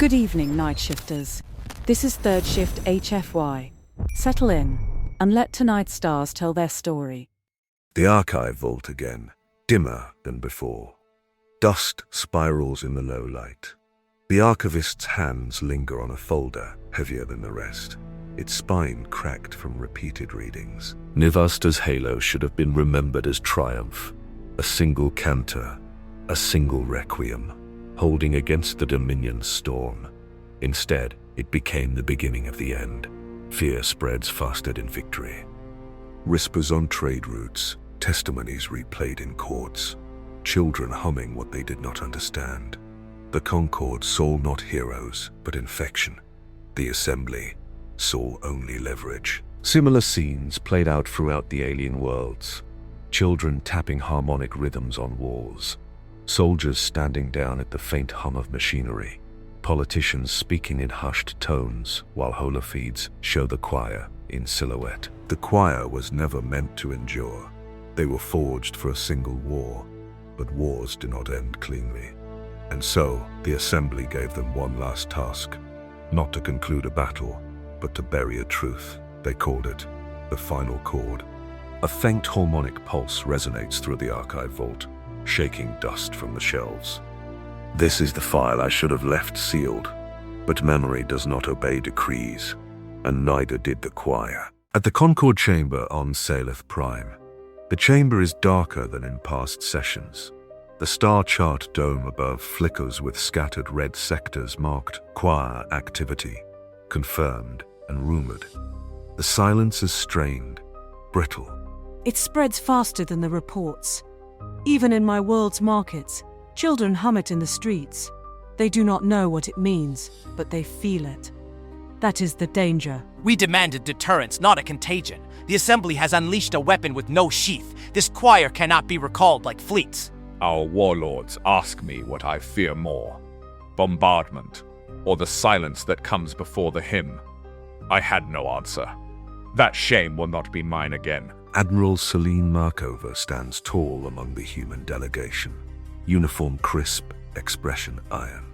Good evening, night shifters. This is third shift HFY. Settle in and let tonight's stars tell their story. The archive vault again, dimmer than before. Dust spirals in the low light. The archivist's hands linger on a folder heavier than the rest, its spine cracked from repeated readings. Nivasta's halo should have been remembered as triumph, a single cantor, a single requiem, holding against the Dominion's storm. Instead, it became the beginning of the end. Fear spreads faster than victory. Whispers on trade routes, testimonies replayed in courts, children humming what they did not understand. The Concord saw not heroes, but infection. The Assembly saw only leverage. Similar scenes played out throughout the alien worlds. Children tapping harmonic rhythms on walls. Soldiers standing down at the faint hum of machinery. Politicians speaking in hushed tones, while holofeeds show the choir in silhouette. The choir was never meant to endure. They were forged for a single war, but wars do not end cleanly. And so, the Assembly gave them one last task, not to conclude a battle, but to bury a truth. They called it the Final Chord. A faint harmonic pulse resonates through the archive vault, shaking dust from the shelves. This is the file I should have left sealed, but memory does not obey decrees, and neither did the choir. At the Concord chamber on Saleth Prime, the chamber is darker than in past sessions. The star chart dome above flickers with scattered red sectors marked choir activity, confirmed and rumored. The silence is strained, brittle. It spreads faster than the reports. Even in my world's markets, children hum it in the streets. They do not know what it means, but they feel it. That is the danger. We demanded deterrence, not a contagion. The Assembly has unleashed a weapon with no sheath. This choir cannot be recalled like fleets. Our warlords ask me what I fear more, bombardment, or the silence that comes before the hymn. I had no answer. That shame will not be mine again. Admiral Celine Markova stands tall among the human delegation. Uniform crisp, expression iron.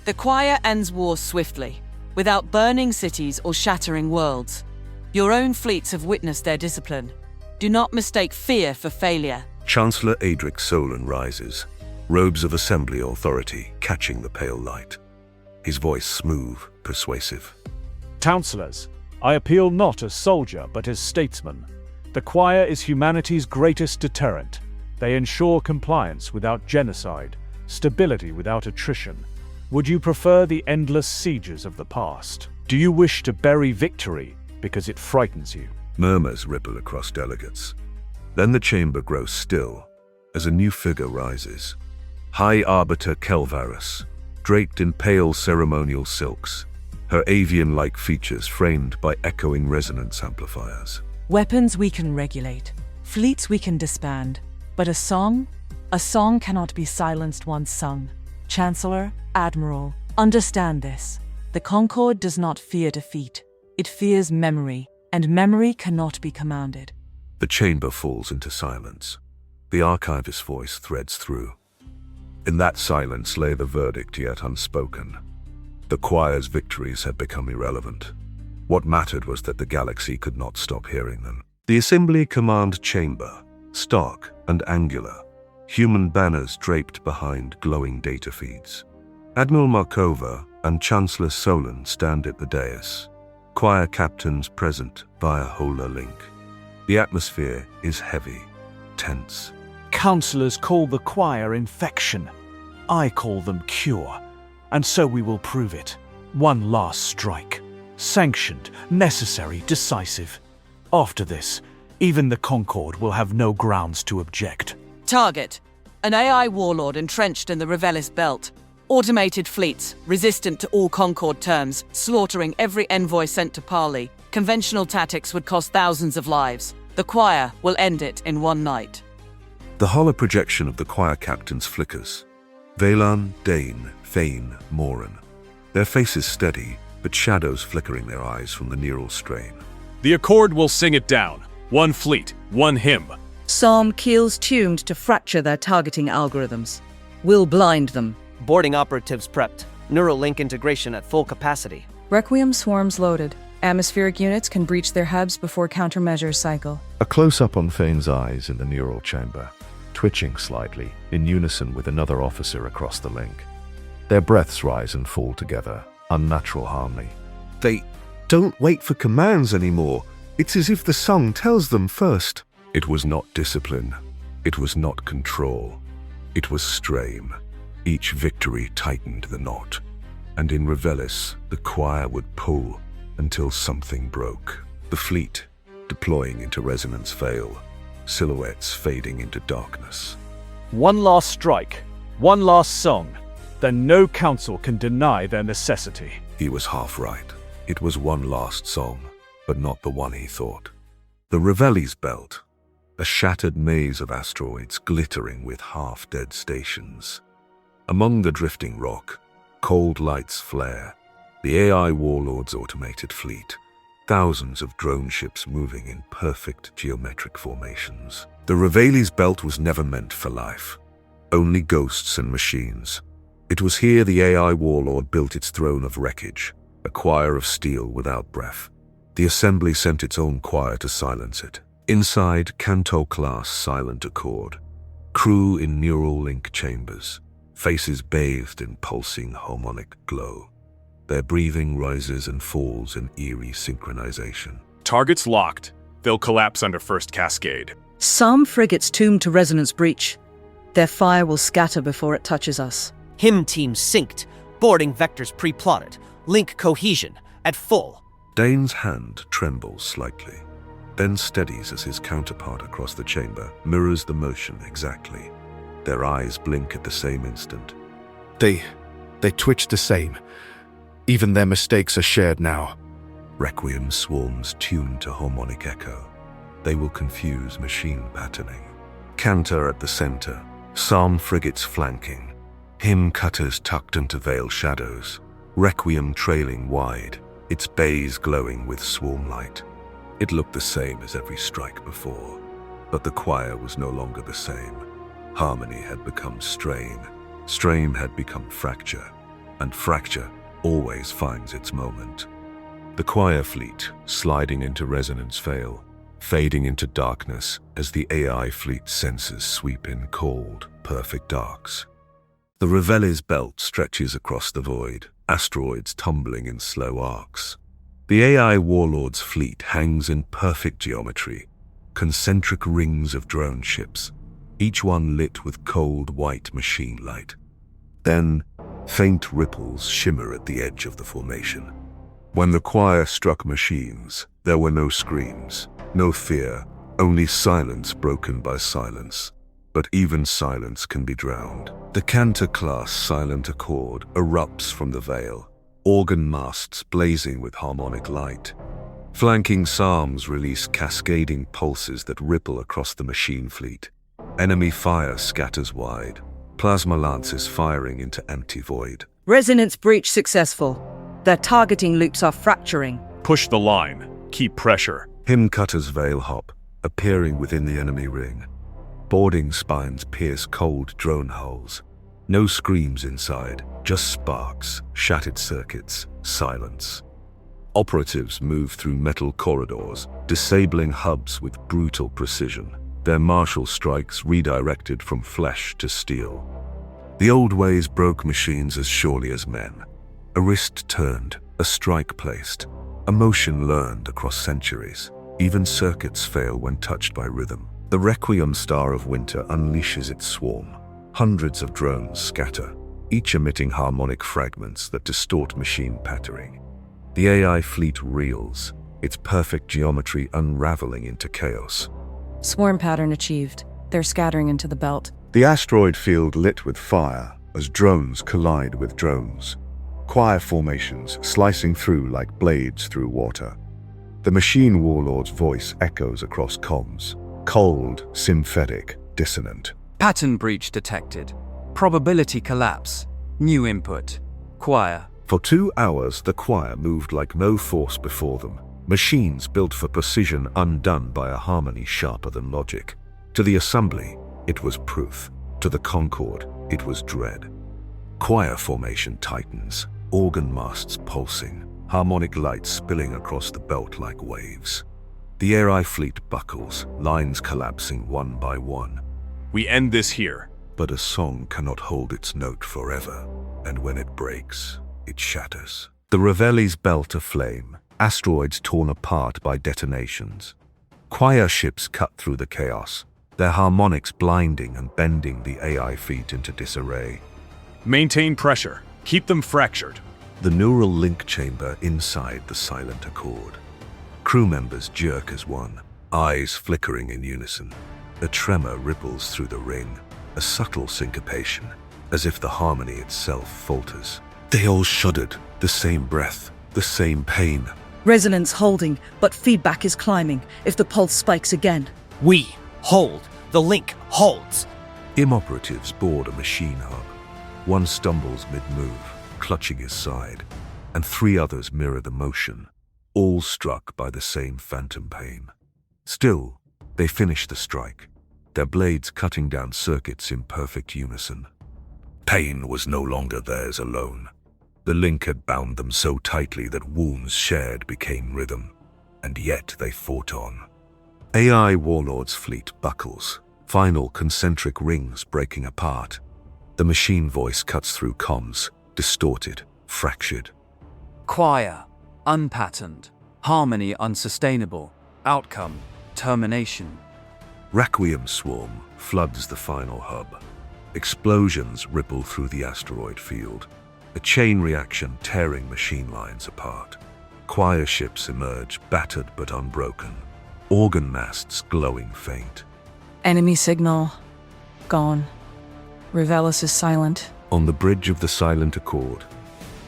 The choir ends wars swiftly, without burning cities or shattering worlds. Your own fleets have witnessed their discipline. Do not mistake fear for failure. Chancellor Adric Solon rises, robes of Assembly authority catching the pale light. His voice smooth, persuasive. Councillors, I appeal not as soldier, but as statesman. The choir is humanity's greatest deterrent. They ensure compliance without genocide, stability without attrition. Would you prefer the endless sieges of the past? Do you wish to bury victory because it frightens you? Murmurs ripple across delegates. Then the chamber grows still as a new figure rises. High Arbiter Kelvarus, draped in pale ceremonial silks, her avian-like features framed by echoing resonance amplifiers. Weapons we can regulate, fleets we can disband, but a song cannot be silenced once sung. Chancellor, Admiral, understand this. The Concord does not fear defeat. It fears memory, and memory cannot be commanded. The chamber falls into silence. The archivist's voice threads through. In that silence lay the verdict yet unspoken. The choir's victories had become irrelevant. What mattered was that the galaxy could not stop hearing them. The Assembly Command Chamber, stark and angular, human banners draped behind glowing data feeds. Admiral Markova and Chancellor Solon stand at the dais, choir captains present via Hola Link. The atmosphere is heavy, tense. Councillors call the choir infection. I call them cure. And so we will prove it. One last strike. Sanctioned, necessary, decisive. After this, even the Concord will have no grounds to object. Target: an AI warlord entrenched in the Ravelis Belt. Automated fleets, resistant to all Concord terms, slaughtering every envoy sent to parley. Conventional tactics would cost thousands of lives. The choir will end it in one night. The hollow projection of the choir captains flickers. Valan, Dane, Fane, Moran. Their faces steady, but shadows flickering their eyes from the neural strain. The Accord will sing it down. One fleet, one hymn. Psalm keels tuned to fracture their targeting algorithms. We'll blind them. Boarding operatives prepped. Neural link integration at full capacity. Requiem swarms loaded. Atmospheric units can breach their hubs before countermeasures cycle. A close-up on Fane's eyes in the neural chamber, twitching slightly, in unison with another officer across the link. Their breaths rise and fall together, unnatural harmony. They don't wait for commands anymore. It's as if the song tells them first. It was not discipline. It was not control. It was strain. Each victory tightened the knot. And in Ravelis, the choir would pull until something broke. The fleet, deploying into resonance veil, silhouettes fading into darkness. One last strike, one last song, then no council can deny their necessity. He was half right. It was one last song, but not the one he thought. The Ravelis Belt, a shattered maze of asteroids glittering with half-dead stations. Among the drifting rock, cold lights flare, the AI warlord's automated fleet, thousands of drone ships moving in perfect geometric formations. The Ravelis Belt was never meant for life, only ghosts and machines. It was here the AI warlord built its throne of wreckage, a choir of steel without breath. The assembly sent its own choir to silence it. Inside, Canto-class silent accord, crew in neural link chambers, faces bathed in pulsing harmonic glow. Their breathing rises and falls in eerie synchronization. Targets locked. They'll collapse under first cascade. Some frigates tuned to resonance breach. Their fire will scatter before it touches us. HIM team synced. Boarding vectors pre-plotted. Link cohesion at full. Dane's hand trembles slightly, then steadies as his counterpart across the chamber mirrors the motion exactly. Their eyes blink at the same instant. They twitch the same. Even their mistakes are shared now. Requiem swarms tuned to harmonic echo. They will confuse machine patterning. Cantor at the center, Psalm frigates flanking, hymn cutters tucked into veil shadows, Requiem trailing wide, its bays glowing with swarm light. It looked the same as every strike before, but the choir was no longer the same. Harmony had become strain, strain had become fracture, and fracture always finds its moment. The choir fleet, sliding into resonance veil, fading into darkness as the AI fleet senses sweep in cold, perfect arcs. The Ravelis Belt stretches across the void, asteroids tumbling in slow arcs. The AI warlord's fleet hangs in perfect geometry, concentric rings of drone ships, each one lit with cold white machine light. Then, faint ripples shimmer at the edge of the formation. When the choir struck machines, there were no screams, no fear, only silence broken by silence. But even silence can be drowned. The Cantor-class silent accord erupts from the veil, organ masts blazing with harmonic light. Flanking psalms release cascading pulses that ripple across the machine fleet. Enemy fire scatters wide, plasma lances firing into empty void. Resonance breach successful. Their targeting loops are fracturing. Push the line. Keep pressure. Hymn cutters veil hop, appearing within the enemy ring. Boarding spines pierce cold drone hulls. No screams inside, just sparks, shattered circuits, silence. Operatives move through metal corridors, disabling hubs with brutal precision, their martial strikes redirected from flesh to steel. The old ways broke machines as surely as men. A wrist turned, a strike placed, a motion learned across centuries. Even circuits fail when touched by rhythm. The Requiem Star of Winter unleashes its swarm. Hundreds of drones scatter, each emitting harmonic fragments that distort machine patterning. The AI fleet reels, its perfect geometry unraveling into chaos. Swarm pattern achieved. They're scattering into the belt. The asteroid field lit with fire as drones collide with drones. Choir formations slicing through like blades through water. The machine warlord's voice echoes across comms. Cold, sympathetic, dissonant. Pattern breach detected. Probability collapse. New input. Choir. For 2 hours, the choir moved like no force before them. Machines built for precision undone by a harmony sharper than logic. To the assembly, it was proof. To the Concord, it was dread. Choir formation tightens, organ masts pulsing, harmonic lights spilling across the belt like waves. The AI fleet buckles, lines collapsing one by one. We end this here. But a song cannot hold its note forever, and when it breaks, it shatters. The Ravelis Belt aflame, asteroids torn apart by detonations. Choir ships cut through the chaos, their harmonics blinding and bending the AI fleet into disarray. Maintain pressure. Keep them fractured. The neural link chamber inside the silent accord. Crew members jerk as one, eyes flickering in unison. A tremor ripples through the ring, a subtle syncopation, as if the harmony itself falters. They all shuddered, the same breath, the same pain. Resonance holding, but feedback is climbing if the pulse spikes again. We hold. The link holds. IM operatives board a machine hub. One stumbles mid-move, clutching his side, and 3 others mirror the motion, all struck by the same phantom pain. Still, they finish the strike, their blades cutting down circuits in perfect unison. Pain was no longer theirs alone. The link had bound them so tightly that wounds shared became rhythm, and yet they fought on. AI warlord's fleet buckles, final concentric rings breaking apart. The machine voice cuts through comms, distorted, fractured. Choir, unpatterned. Harmony unsustainable. Outcome, termination. Requiem swarm floods the final hub. Explosions ripple through the asteroid field, a chain reaction tearing machine lines apart. Choir ships emerge, battered but unbroken, organ masts glowing faint. Enemy signal gone. Ravelis is silent. On the bridge of the silent accord,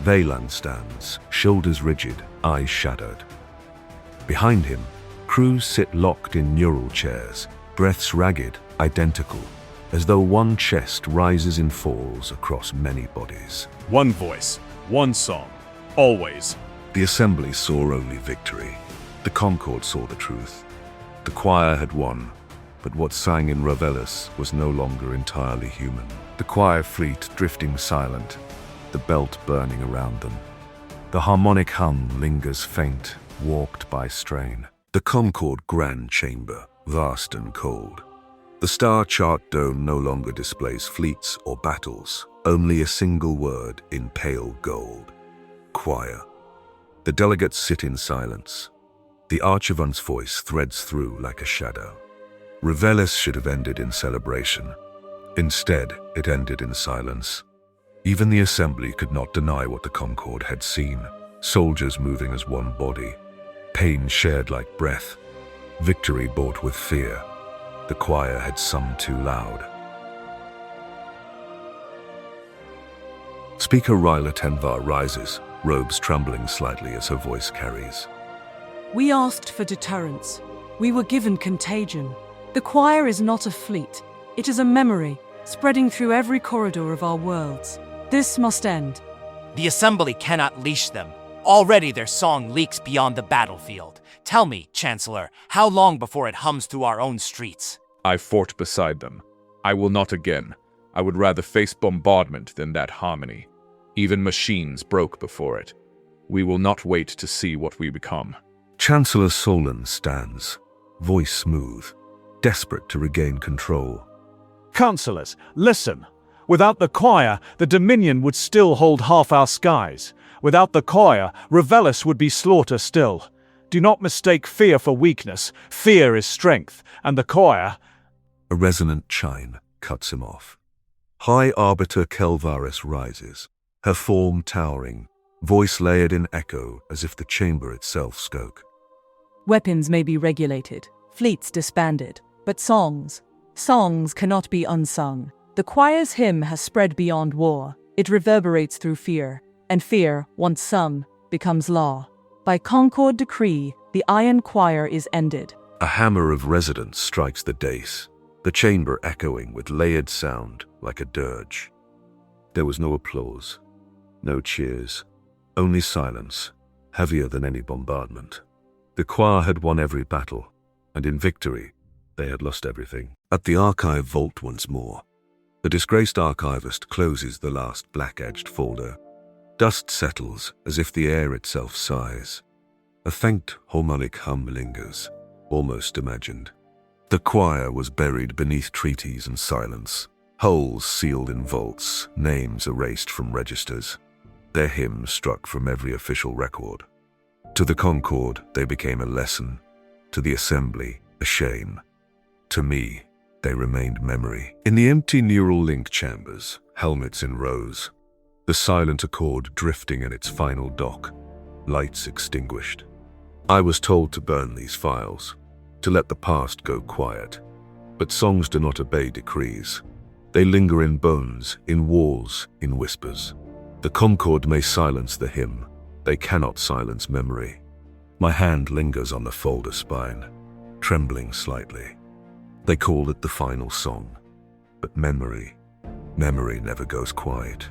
Valan stands, shoulders rigid, eyes shadowed. Behind him, crews sit locked in neural chairs, breaths ragged, identical, as though one chest rises and falls across many bodies. One voice, one song, always. The assembly saw only victory. The Concord saw the truth. The choir had won, but what sang in Ravelis was no longer entirely human. The choir fleet drifting silent, the belt burning around them. The harmonic hum lingers faint, warped by strain. The Concord grand chamber, vast and cold. The star chart dome no longer displays fleets or battles, only a single word in pale gold. Choir. The delegates sit in silence. The Archivant's voice threads through like a shadow. Ravelis should have ended in celebration. Instead, it ended in silence. Even the assembly could not deny what the Concord had seen. Soldiers moving as one body. Pain shared like breath. Victory bought with fear. The choir had sung too loud. Speaker Ryla Tenvar rises, robes trembling slightly as her voice carries. We asked for deterrence. We were given contagion. The choir is not a fleet. It is a memory, spreading through every corridor of our worlds. This must end. The assembly cannot leash them. Already their song leaks beyond the battlefield. Tell me, Chancellor, how long before it hums through our own streets? I fought beside them. I will not again. I would rather face bombardment than that harmony. Even machines broke before it. We will not wait to see what we become. Chancellor Solon stands, voice smooth, desperate to regain control. Councillors, listen. Without the choir, the Dominion would still hold half our skies. Without the choir, Ravelis would be slaughter still. Do not mistake fear for weakness. Fear is strength, and the choir... A resonant chime cuts him off. High Arbiter Kelvaris rises, her form towering, voice layered in echo as if the chamber itself spoke. Weapons may be regulated, fleets disbanded, but songs cannot be unsung. The choir's hymn has spread beyond war. It reverberates through fear, and fear, once sung, becomes law. By Concord decree, the Iron Choir is ended. A hammer of resonance strikes the dais, the chamber echoing with layered sound like a dirge. There was no applause, no cheers, only silence, heavier than any bombardment. The choir had won every battle, and in victory, they had lost everything. At the archive vault once more, The disgraced archivist closes the last black-edged folder. Dust settles as if the air itself sighs. A faint harmonic hum lingers, almost imagined. The choir was buried beneath treaties and silence, holes sealed in vaults, names erased from registers. Their hymns struck from every official record. To the Concord, they became a lesson. To the assembly, a shame. To me, they remained memory. In the empty neural link chambers, helmets in rows, the silent accord drifting in its final dock, lights extinguished. I was told to burn these files, to let the past go quiet. But songs do not obey decrees. They linger in bones, in walls, in whispers. The Concord may silence the hymn. They cannot silence memory. My hand lingers on the folder spine, trembling slightly. They call it the final song. But memory never goes quiet.